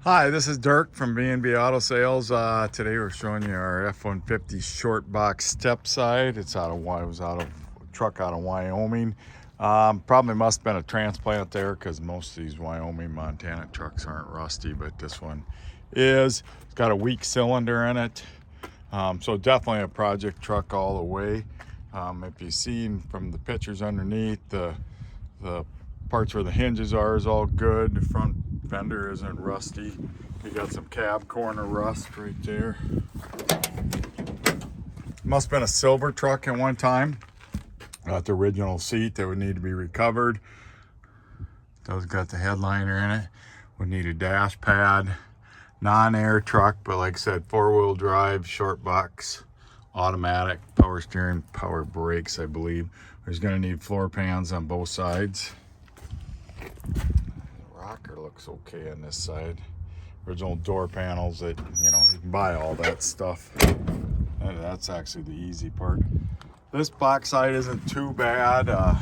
Hi, this is Dirk from B&B Auto Sales. Today we're showing you our F-150 shortbox Stepside. It was out of a truck out of Wyoming. Probably must have been a transplant there because most of these Wyoming, Montana trucks aren't rusty, but this one is. It's got a weak cylinder in it. So definitely a project truck all the way. If you've seen from the pictures underneath, the parts where the hinges are is all good. The front fender isn't rusty. You got some cab corner rust right there. Must have been a silver truck at one time. Got the original seat that would need to be recovered. Does got the headliner in it. Would need a dash pad. Non-air truck, but like I said, four-wheel drive, short box, automatic, power steering, power brakes, I believe. There's gonna need floor pans on both sides. Rocker looks okay on this side. Original door panels that, you can buy all that stuff. That's actually the easy part. This box side isn't too bad to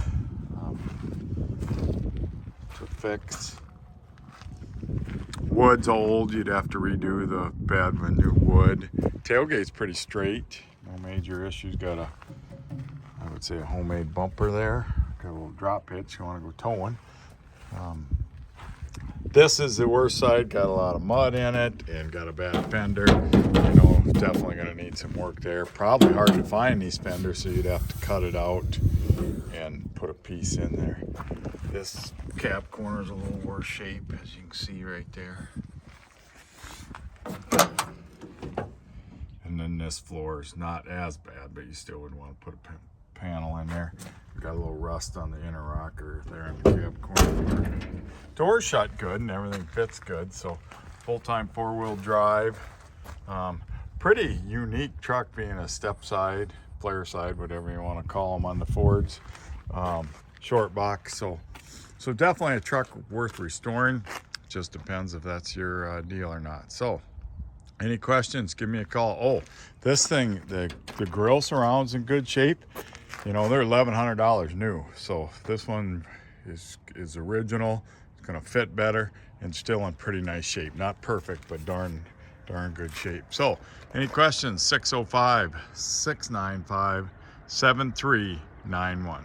fix. Wood's old, you'd have to redo the bed with new wood. Tailgate's pretty straight, no major issues. Got I would say a homemade bumper there. Got a little drop hitch, you want to go towing. This is the worst side, got a lot of mud in it and got a bad fender. Definitely gonna need some work there. Probably hard to find these fenders, so you'd have to cut it out and put a piece in there. This cab corner is a little worse shape, as you can see right there. And then this floor is not as bad, but you still would want to put a panel in there. Got a little rust on the inner rocker there in the cab corner. Door's shut good and everything fits good. So full-time four-wheel drive. Pretty unique truck, being a step side, flare side, whatever you want to call them on the Fords. Short box, so definitely a truck worth restoring. Just depends if that's your deal or not. So any questions, give me a call. Oh, this thing, the grill surrounds in good shape. They're $1,100 new. So this one is original. It's gonna fit better and still in pretty nice shape. Not perfect, but darn good shape. So any questions, 605-695-7391.